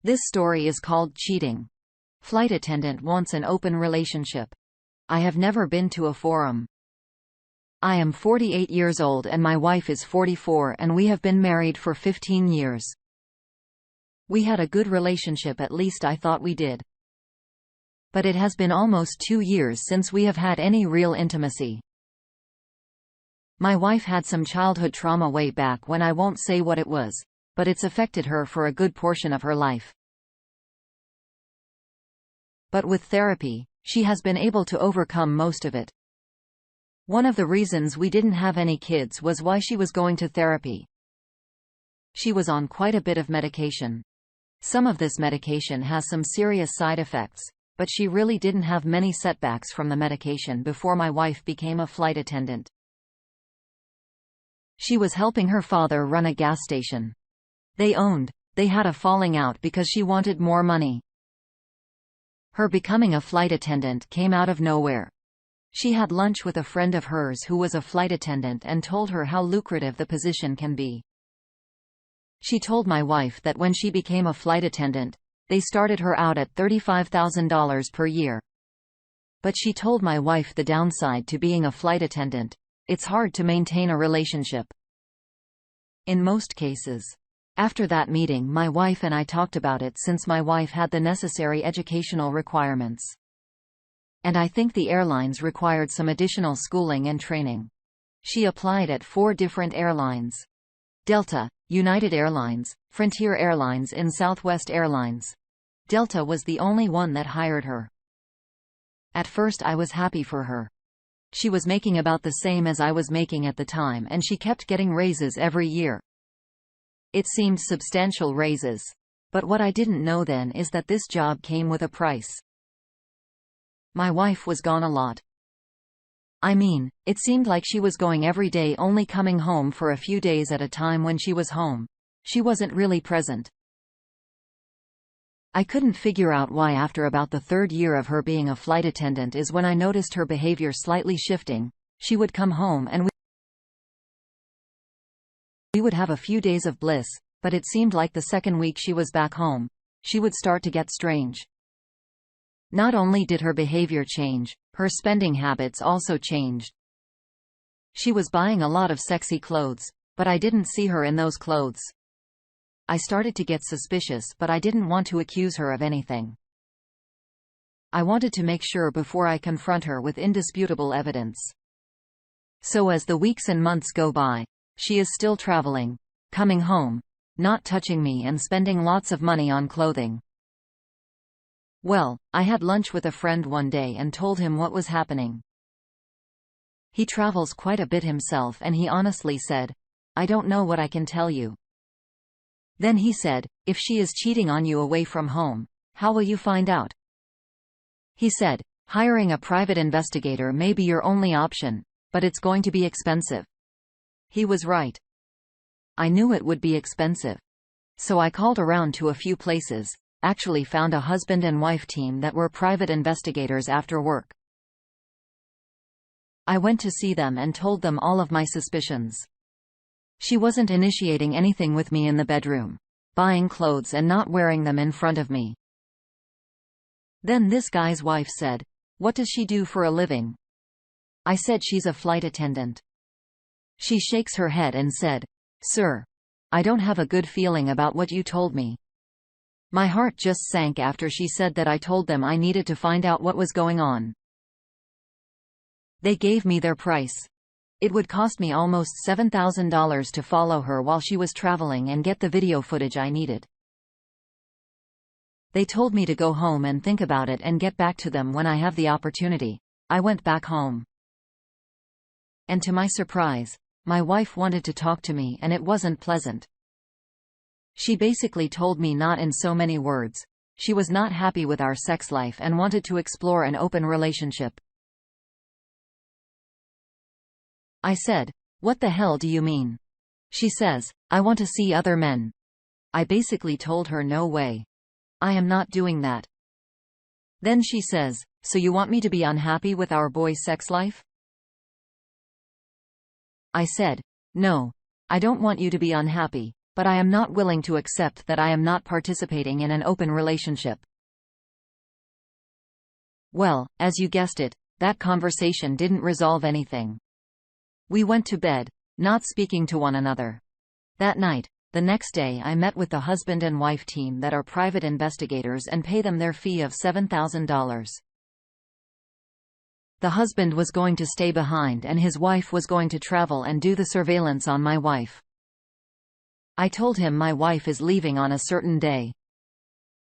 This story is called Cheating. Flight attendant wants an open relationship. I have never been to a forum. I am 48 years old and my wife is 44 and we have been married for 15 years. We had a good relationship, at least I thought we did. But it has been almost 2 years since we have had any real intimacy. My wife had some childhood trauma way back when. I won't say what it was, but it's affected her for a good portion of her life. But with therapy, she has been able to overcome most of it. One of the reasons we didn't have any kids was why she was going to therapy. She was on quite a bit of medication. Some of this medication has some serious side effects, but she really didn't have many setbacks from the medication before my wife became a flight attendant. She was helping her father run a gas station. They had a falling out because she wanted more money. Her becoming a flight attendant came out of nowhere. She had lunch with a friend of hers who was a flight attendant and told her how lucrative the position can be. She told my wife that when she became a flight attendant, they started her out at $35,000 per year. But she told my wife the downside to being a flight attendant: it's hard to maintain a relationship. In most cases. After that meeting, my wife and I talked about it, since my wife had the necessary educational requirements. And I think the airlines required some additional schooling and training. She applied at 4 different airlines: Delta, United Airlines, Frontier Airlines and Southwest Airlines. Delta was the only one that hired her. At first I was happy for her. She was making about the same as I was making at the time, and she kept getting raises every year. It seemed substantial raises. But what I didn't know then is that this job came with a price. My wife was gone a lot. I mean, it seemed like she was going every day, only coming home for a few days at a time. When she was home, she wasn't really present. I couldn't figure out why. After about the 3rd year of her being a flight attendant is when I noticed her behavior slightly shifting. She would come home and we would have a few days of bliss, but it seemed like the second week she was back home, she would start to get strange. Not only did her behavior change, her spending habits also changed. She was buying a lot of sexy clothes, but I didn't see her in those clothes. I started to get suspicious, but I didn't want to accuse her of anything. I wanted to make sure before I confront her with indisputable evidence. So as the weeks and months go by, she is still traveling, coming home, not touching me, and spending lots of money on clothing. Well, I had lunch with a friend one day and told him what was happening. He travels quite a bit himself, and he honestly said, "I don't know what I can tell you." Then he said, "If she is cheating on you away from home, how will you find out?" He said, "Hiring a private investigator may be your only option, but it's going to be expensive." He was right. I knew it would be expensive. So I called around to a few places, actually found a husband and wife team that were private investigators after work. I went to see them and told them all of my suspicions. She wasn't initiating anything with me in the bedroom, buying clothes and not wearing them in front of me. Then this guy's wife said, "What does she do for a living?" I said she's a flight attendant. She shakes her head and said, "Sir, I don't have a good feeling about what you told me." My heart just sank after she said that. I told them I needed to find out what was going on. They gave me their price. It would cost me almost $7,000 to follow her while she was traveling and get the video footage I needed. They told me to go home and think about it and get back to them when I have the opportunity. I went back home. And to my surprise, my wife wanted to talk to me, and it wasn't pleasant. She basically told me, not in so many words, she was not happy with our sex life and wanted to explore an open relationship. I said, "What the hell do you mean?" She says, "I want to see other men." I basically told her, "No way. I am not doing that." Then she says, "So you want me to be unhappy with our boys' sex life?" I said, "No, I don't want you to be unhappy. but I am not willing to accept that I am not participating in an open relationship. Well, as you guessed it, that conversation didn't resolve anything. We went to bed, not speaking to one another. That night, the next day, I met with the husband and wife team that are private investigators and pay them their fee of $7,000. The husband was going to stay behind and his wife was going to travel and do the surveillance on my wife. I told him my wife is leaving on a certain day.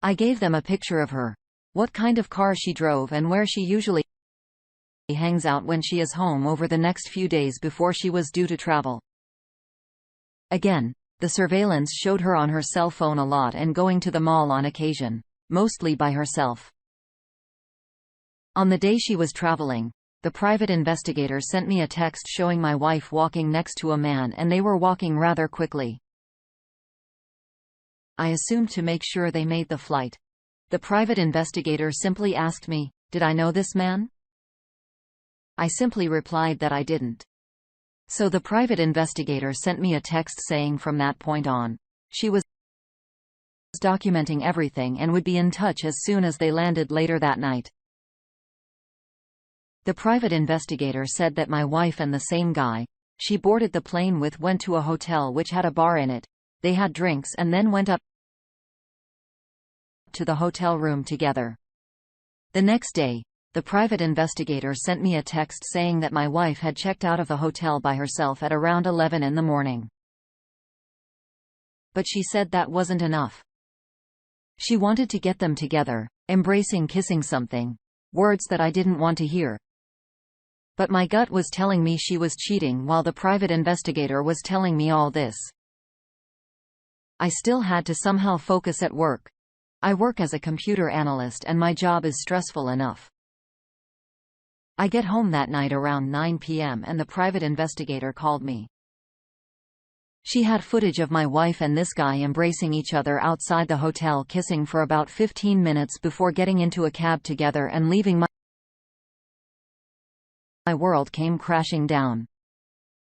I gave them a picture of her, what kind of car she drove and where she usually hangs out when she is home over the next few days before she was due to travel. Again, the surveillance showed her on her cell phone a lot and going to the mall on occasion, mostly by herself. On the day she was traveling, the private investigator sent me a text showing my wife walking next to a man and they were walking rather quickly. I assumed to make sure they made the flight. The private investigator simply asked me, "Did I know this man?" I simply replied that I didn't. So the private investigator sent me a text saying from that point on, she was documenting everything and would be in touch as soon as they landed later that night. The private investigator said that my wife and the same guy she boarded the plane with went to a hotel which had a bar in it. They had drinks and then went up to the hotel room together. The next day, the private investigator sent me a text saying that my wife had checked out of the hotel by herself at around 11 in the morning. But she said that wasn't enough. She wanted to get them together, embracing, kissing, something. Words that I didn't want to hear. But my gut was telling me she was cheating while the private investigator was telling me all this. I still had to somehow focus at work. I work as a computer analyst and my job is stressful enough. I get home that night around 9 p.m. and the private investigator called me. She had footage of my wife and this guy embracing each other outside the hotel, kissing for about 15 minutes before getting into a cab together and leaving. My world came crashing down.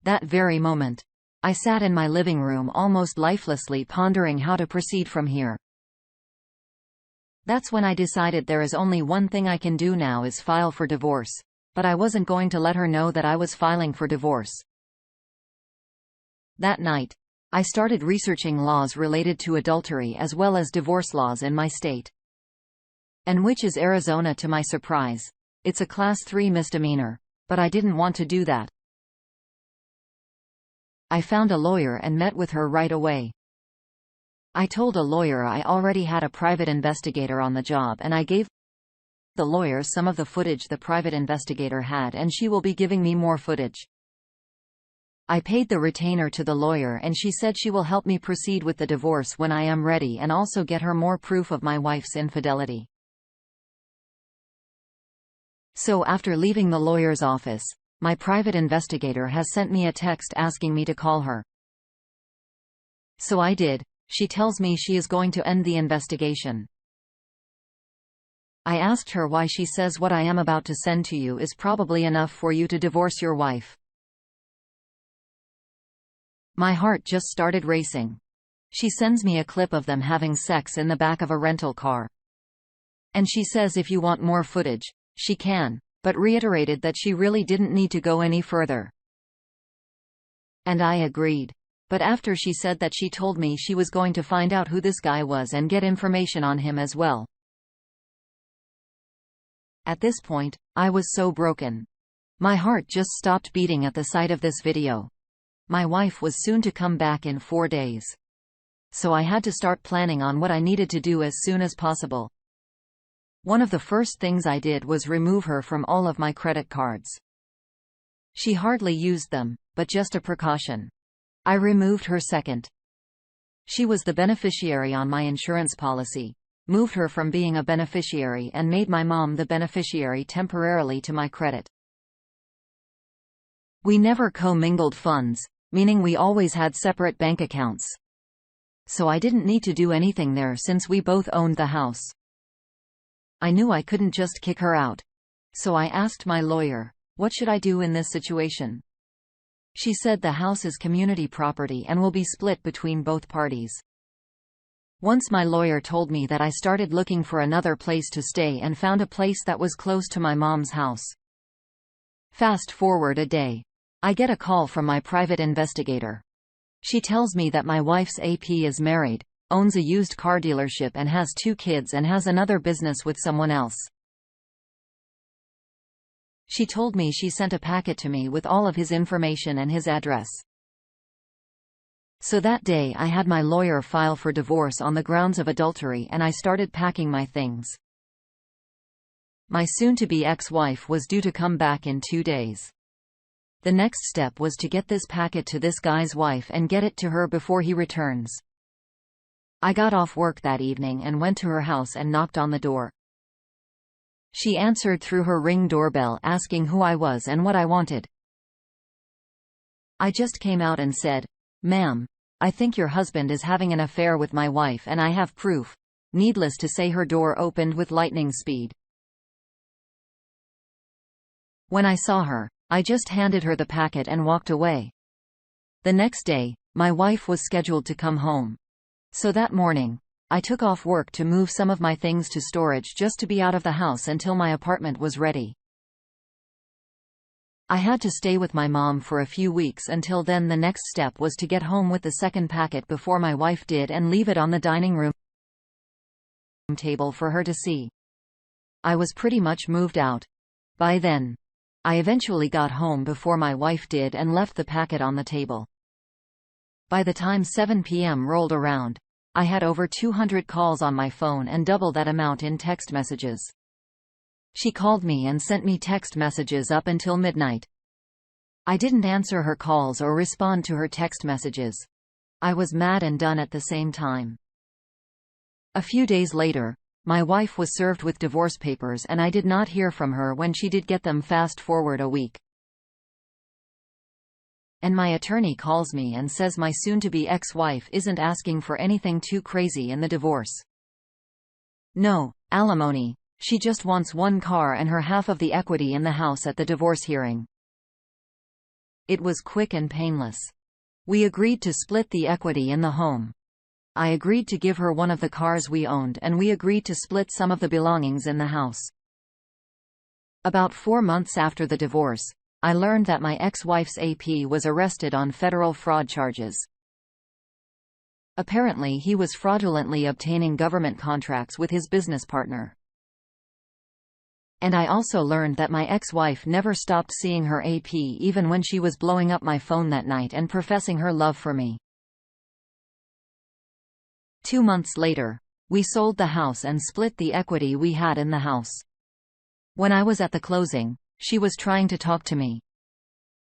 That very moment, I sat in my living room almost lifelessly pondering how to proceed from here. That's when I decided there is only one thing I can do now is file for divorce, but I wasn't going to let her know that I was filing for divorce. That night, I started researching laws related to adultery as well as divorce laws in my state. And which is Arizona to my surprise. It's a Class 3 misdemeanor, but I didn't want to do that. I found a lawyer and met with her right away. I told a lawyer I already had a private investigator on the job and I gave the lawyer some of the footage the private investigator had and she will be giving me more footage. I paid the retainer to the lawyer and she said she will help me proceed with the divorce when I am ready and also get her more proof of my wife's infidelity. So after leaving the lawyer's office, my private investigator has sent me a text asking me to call her. So I did. She tells me she is going to end the investigation. I asked her why. She says what I am about to send to you is probably enough for you to divorce your wife. My heart just started racing. She sends me a clip of them having sex in the back of a rental car. And she says if you want more footage, she can, but reiterated that she really didn't need to go any further. And I agreed. But after she said that, she told me she was going to find out who this guy was and get information on him as well. At this point, I was so broken. My heart just stopped beating at the sight of this video. My wife was soon to come back in 4 days. So I had to start planning on what I needed to do as soon as possible. One of the first things I did was remove her from all of my credit cards. She hardly used them, but just a precaution. I removed her second. She was the beneficiary on my insurance policy, moved her from being a beneficiary and made my mom the beneficiary temporarily to my credit. We never commingled funds, meaning we always had separate bank accounts. So I didn't need to do anything there since we both owned the house. I knew I couldn't just kick her out. So I asked my lawyer, what should I do in this situation? She said the house is community property and will be split between both parties. Once my lawyer told me that I started looking for another place to stay and found a place that was close to my mom's house. Fast forward a day. I get a call from my private investigator. She tells me that my wife's AP is married, owns a used car dealership and has 2 kids and has another business with someone else. She told me she sent a packet to me with all of his information and his address. So that day I had my lawyer file for divorce on the grounds of adultery and I started packing my things. My soon-to-be ex-wife was due to come back in 2 days. The next step was to get this packet to this guy's wife and get it to her before he returns. I got off work that evening and went to her house and knocked on the door. She answered through her Ring doorbell asking who I was and what I wanted. I just came out and said, "Ma'am, I think your husband is having an affair with my wife and I have proof." Needless to say, her door opened with lightning speed. When I saw her, I just handed her the packet and walked away. The next day, my wife was scheduled to come home. So that morning, I took off work to move some of my things to storage just to be out of the house until my apartment was ready. I had to stay with my mom for a few weeks until then. The next step was to get home with the second packet before my wife did and leave it on the dining room table for her to see. I was pretty much moved out by then. I eventually got home before my wife did and left the packet on the table. By the time 7 p.m. rolled around, I had over 200 calls on my phone and double that amount in text messages. She called me and sent me text messages up until midnight. I didn't answer her calls or respond to her text messages. I was mad and done at the same time. A few days later, my wife was served with divorce papers and I did not hear from her when she did get them. Fast forward a week. And my attorney calls me and says my soon-to-be ex-wife isn't asking for anything too crazy in the divorce. No alimony. She just wants 1 car and her half of the equity in the house at the divorce hearing. It was quick and painless. We agreed to split the equity in the home. I agreed to give her one of the cars we owned and we agreed to split some of the belongings in the house. About 4 months after the divorce, I learned that my ex-wife's AP was arrested on federal fraud charges. Apparently he was fraudulently obtaining government contracts with his business partner. And I also learned that my ex-wife never stopped seeing her AP even when she was blowing up my phone that night and professing her love for me. 2 months later, we sold the house and split the equity we had in the house. When I was at the closing, she was trying to talk to me.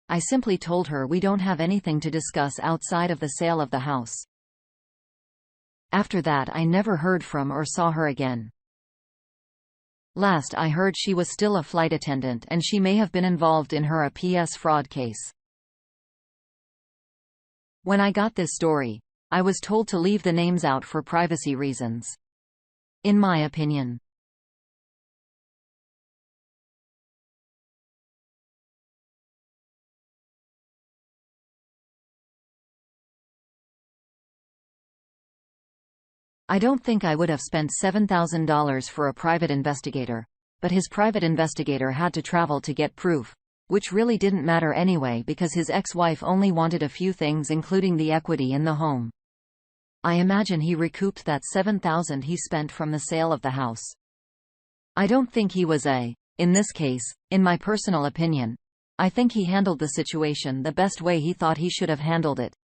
I simply told her we don't have anything to discuss outside of the sale of the house. After that, I never heard from or saw her again. Last I heard, she was still a flight attendant and she may have been involved in her PS fraud case. When I got this story, I was told to leave the names out for privacy reasons. In my opinion, I don't think I would have spent $7,000 for a private investigator, but his private investigator had to travel to get proof, which really didn't matter anyway because his ex-wife only wanted a few things including the equity in the home. I imagine he recouped that $7,000 he spent from the sale of the house. I don't think he was in this case, in my personal opinion, I think he handled the situation the best way he thought he should have handled it.